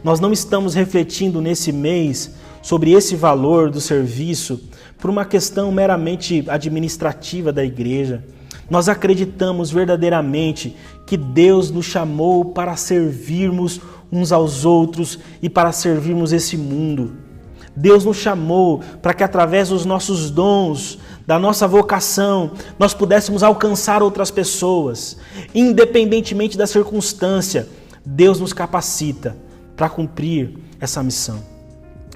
S4: Nós não estamos refletindo nesse mês sobre esse valor do serviço por uma questão meramente administrativa da igreja. Nós acreditamos verdadeiramente que Deus nos chamou para servirmos uns aos outros e para servirmos esse mundo. Deus nos chamou para que através dos nossos dons, da nossa vocação, nós pudéssemos alcançar outras pessoas. Independentemente da circunstância, Deus nos capacita para cumprir essa missão.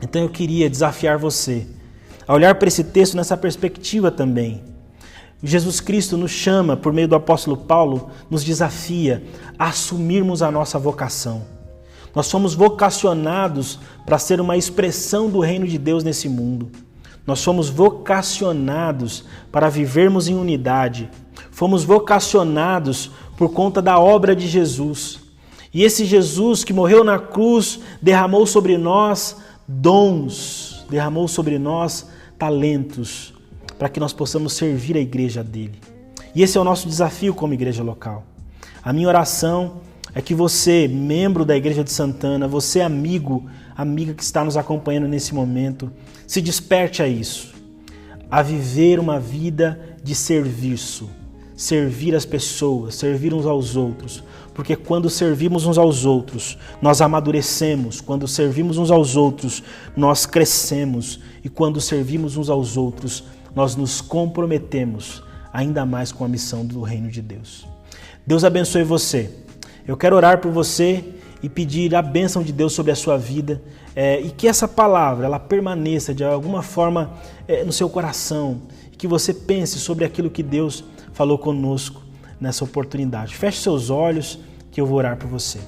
S4: Então eu queria desafiar você a olhar para esse texto nessa perspectiva também. Jesus Cristo nos chama, por meio do apóstolo Paulo, nos desafia a assumirmos a nossa vocação. Nós somos vocacionados para ser uma expressão do reino de Deus nesse mundo. Nós somos vocacionados para vivermos em unidade. Fomos vocacionados por conta da obra de Jesus. E esse Jesus que morreu na cruz derramou sobre nós dons, derramou sobre nós talentos, para que nós possamos servir a igreja dele. E esse é o nosso desafio como igreja local. A minha oração é que você, membro da Igreja de Santana, você amigo, amiga que está nos acompanhando nesse momento, se desperte a isso, a viver uma vida de serviço, servir as pessoas, servir uns aos outros. Porque quando servimos uns aos outros, nós amadurecemos. Quando servimos uns aos outros, nós crescemos. E quando servimos uns aos outros, nós nos comprometemos ainda mais com a missão do reino de Deus. Deus abençoe você. Eu quero orar por você e pedir a bênção de Deus sobre a sua vida e que essa palavra ela permaneça de alguma forma no seu coração, que você pense sobre aquilo que Deus falou conosco nessa oportunidade. Feche seus olhos que eu vou orar por você.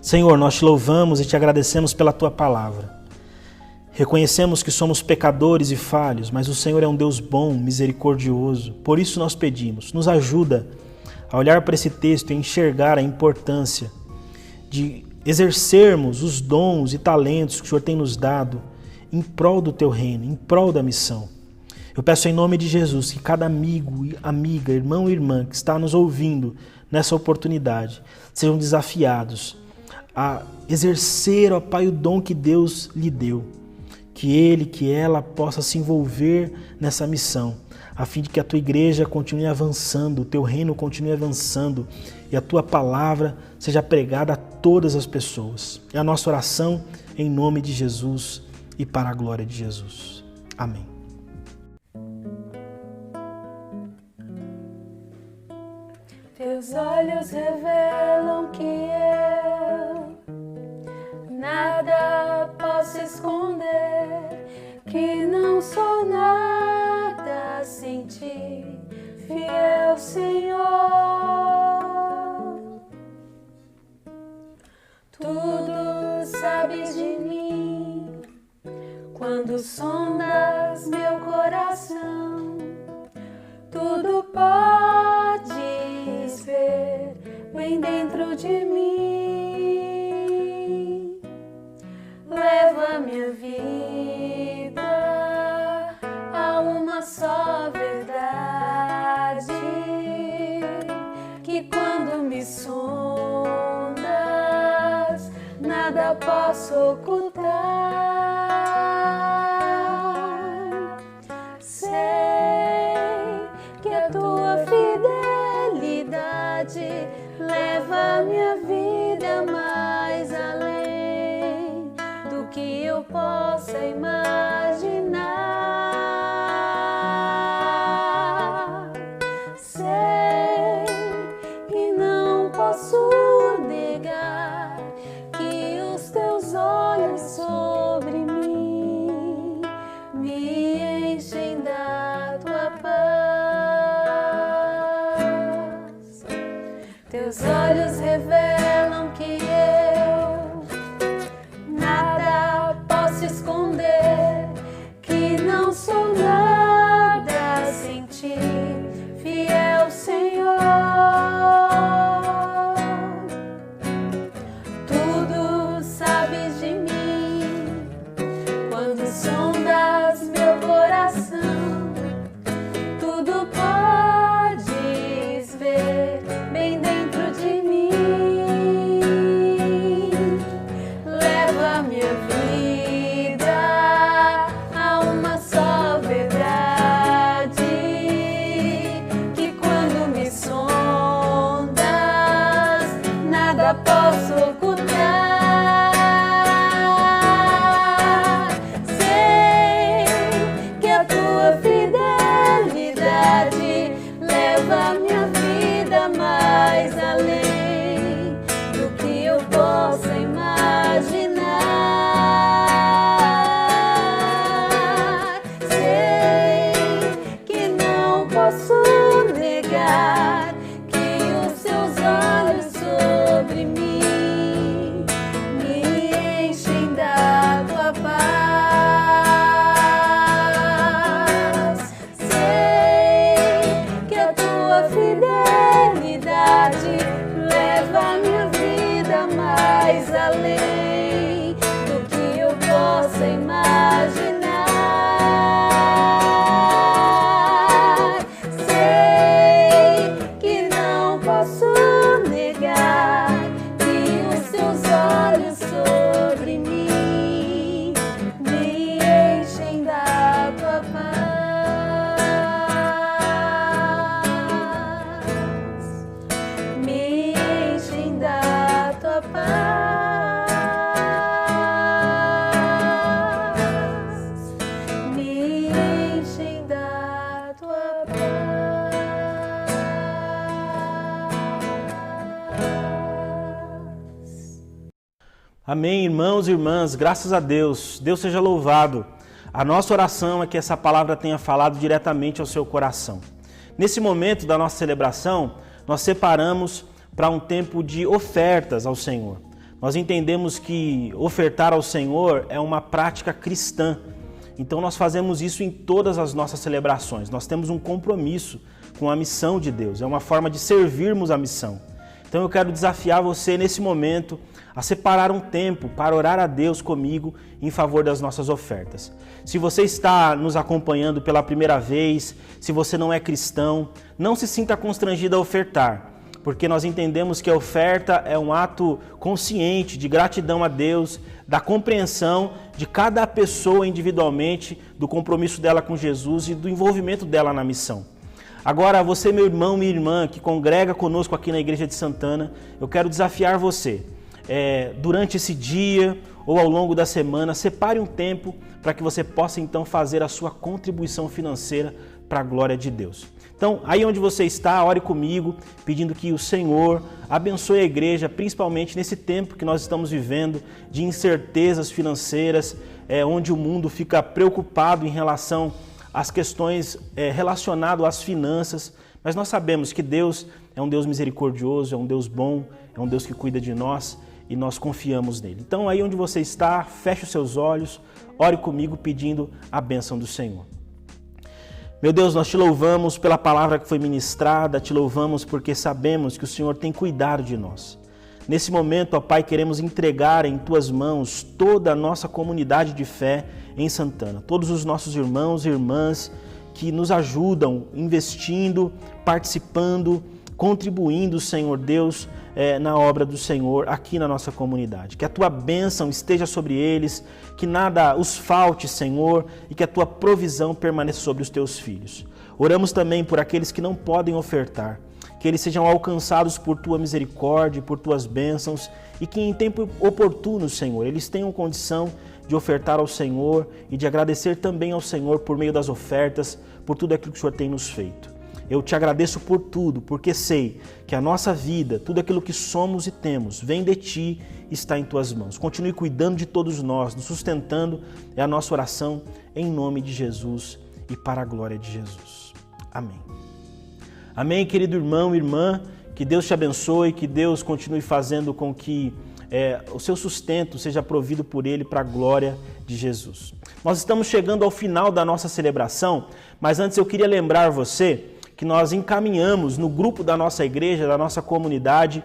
S4: Senhor, nós te louvamos e te agradecemos pela tua palavra. Reconhecemos que somos pecadores e falhos, mas o Senhor é um Deus bom, misericordioso. Por isso nós pedimos, nos ajuda a olhar para esse texto e enxergar a importância de exercermos os dons e talentos que o Senhor tem nos dado em prol do teu reino, em prol da missão. Eu peço em nome de Jesus que cada amigo, amiga, irmão e irmã que está nos ouvindo nessa oportunidade sejam desafiados a exercer, ó Pai, o dom que Deus lhe deu. Que ele, que ela possa se envolver nessa missão, a fim de que a tua igreja continue avançando, o teu reino continue avançando e a tua palavra seja pregada a todas as pessoas. É a nossa oração em nome de Jesus e para a glória de Jesus. Amém.
S3: Teus olhos revelam que eu nada posso esconder, que não sou nada sem ti, fiel Senhor. Tudo sabes de mim, quando sondas meu coração, tudo podes ver bem dentro de mim. Leva minha vida a uma só verdade, que quando me sondas, nada posso ocultar. Sei que a tua fidelidade leva minha vida mais além do que eu possa imaginar. Sei e não posso negar que os teus olhos sobre mim me enchem da tua paz. Teus olhos revelam que eu nada posso esconder, que não sou nada sem ti, fiel Senhor. Tudo sabes de mim, quando sondas meu coração, tudo podes ver bem dentro de mim.
S4: Amém, irmãos e irmãs, graças a Deus. Deus seja louvado. A nossa oração é que essa palavra tenha falado diretamente ao seu coração. Nesse momento da nossa celebração, nós separamos para um tempo de ofertas ao Senhor. Nós entendemos que ofertar ao Senhor é uma prática cristã. Então nós fazemos isso em todas as nossas celebrações. Nós temos um compromisso com a missão de Deus. É uma forma de servirmos a missão. Então eu quero desafiar você nesse momento a separar um tempo para orar a Deus comigo em favor das nossas ofertas. Se você está nos acompanhando pela primeira vez, se você não é cristão, não se sinta constrangido a ofertar, porque nós entendemos que a oferta é um ato consciente de gratidão a Deus, da compreensão de cada pessoa individualmente, do compromisso dela com Jesus e do envolvimento dela na missão. Agora, você, meu irmão, minha irmã, que congrega conosco aqui na Igreja de Santana, eu quero desafiar você. Durante esse dia ou ao longo da semana, separe um tempo para que você possa então fazer a sua contribuição financeira para a glória de Deus. Então, aí onde você está, ore comigo, pedindo que o Senhor abençoe a igreja, principalmente nesse tempo que nós estamos vivendo de incertezas financeiras, onde o mundo fica preocupado em relação às questões relacionadas às finanças, mas nós sabemos que Deus é um Deus misericordioso, é um Deus bom, é um Deus que cuida de nós e nós confiamos nele. Então, aí onde você está, feche os seus olhos, ore comigo pedindo a bênção do Senhor. Meu Deus, nós te louvamos pela palavra que foi ministrada, te louvamos porque sabemos que o Senhor tem cuidado de nós. Nesse momento, ó Pai, queremos entregar em Tuas mãos toda a nossa comunidade de fé em Santana, todos os nossos irmãos e irmãs que nos ajudam investindo, participando, contribuindo, Senhor Deus, na obra do Senhor aqui na nossa comunidade. Que a Tua bênção esteja sobre eles, que nada os falte, Senhor, e que a Tua provisão permaneça sobre os Teus filhos. Oramos também por aqueles que não podem ofertar, que eles sejam alcançados por Tua misericórdia, por Tuas bênçãos, e que em tempo oportuno, Senhor, eles tenham condição de ofertar ao Senhor e de agradecer também ao Senhor por meio das ofertas, por tudo aquilo que o Senhor tem nos feito. Eu te agradeço por tudo, porque sei que a nossa vida, tudo aquilo que somos e temos, vem de Ti e está em Tuas mãos. Continue cuidando de todos nós, nos sustentando, é a nossa oração em nome de Jesus e para a glória de Jesus. Amém. Amém, querido irmão e irmã, que Deus te abençoe, que Deus continue fazendo com que o seu sustento seja provido por Ele para a glória de Jesus. Nós estamos chegando ao final da nossa celebração, mas antes eu queria lembrar você que nós encaminhamos no grupo da nossa igreja, da nossa comunidade,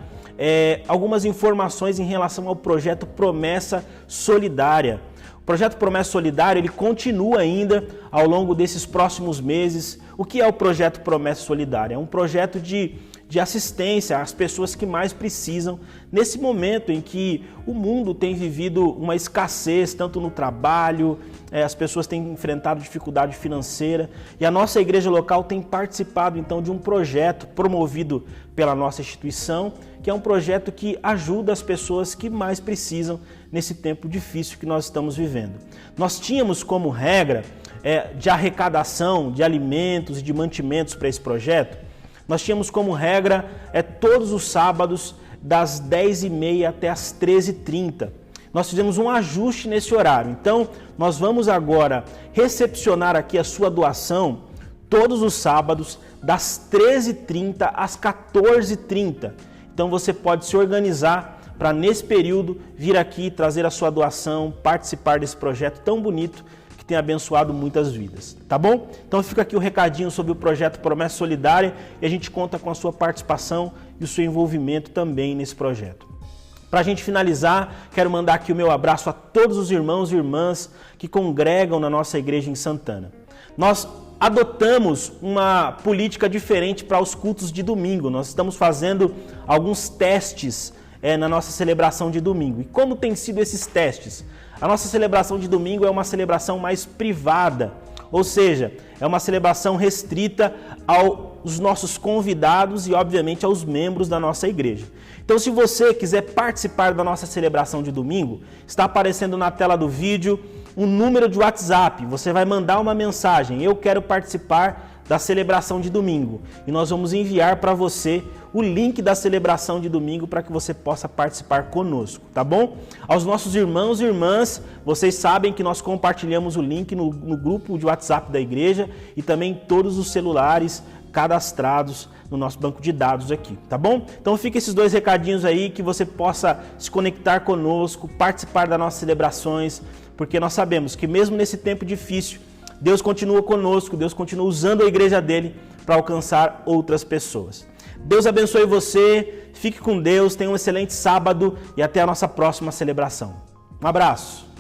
S4: algumas informações em relação ao projeto Promessa Solidária. O projeto Promessa Solidária, ele continua ainda ao longo desses próximos meses. O que é o projeto Promessa Solidária? É um projeto de assistência às pessoas que mais precisam nesse momento em que o mundo tem vivido uma escassez, tanto no trabalho, as pessoas têm enfrentado dificuldade financeira e a nossa igreja local tem participado então de um projeto promovido pela nossa instituição, que é um projeto que ajuda as pessoas que mais precisam nesse tempo difícil que nós estamos vivendo. Nós tínhamos como regra de arrecadação de alimentos e de mantimentos para esse projeto, nós tínhamos como regra todos os sábados das 10h30 até as 13h30. Nós fizemos um ajuste nesse horário. Então, nós vamos agora recepcionar aqui a sua doação todos os sábados das 13h30 às 14h30. Então, você pode se organizar para nesse período vir aqui trazer a sua doação, participar desse projeto tão bonito que tem abençoado muitas vidas, tá bom? Então fica aqui o recadinho sobre o projeto Promessa Solidária e a gente conta com a sua participação e o seu envolvimento também nesse projeto. Para a gente finalizar, quero mandar aqui o meu abraço a todos os irmãos e irmãs que congregam na nossa igreja em Santana. Nós adotamos uma política diferente para os cultos de domingo. Nós estamos fazendo alguns testes na nossa celebração de domingo. E como tem sido esses testes? A nossa celebração de domingo é uma celebração mais privada, ou seja, é uma celebração restrita aos nossos convidados e, obviamente, aos membros da nossa igreja. Então, se você quiser participar da nossa celebração de domingo, está aparecendo na tela do vídeo um número de WhatsApp. Você vai mandar uma mensagem: eu quero participar da celebração de domingo. E nós vamos enviar para você o link da celebração de domingo para que você possa participar conosco, tá bom? Aos nossos irmãos e irmãs, vocês sabem que nós compartilhamos o link no grupo de WhatsApp da igreja e também todos os celulares cadastrados no nosso banco de dados aqui, tá bom? Então fica esses 2 recadinhos aí, que você possa se conectar conosco, participar das nossas celebrações, porque nós sabemos que mesmo nesse tempo difícil, Deus continua conosco, Deus continua usando a igreja dele para alcançar outras pessoas. Deus abençoe você, fique com Deus, tenha um excelente sábado e até a nossa próxima celebração. Um abraço!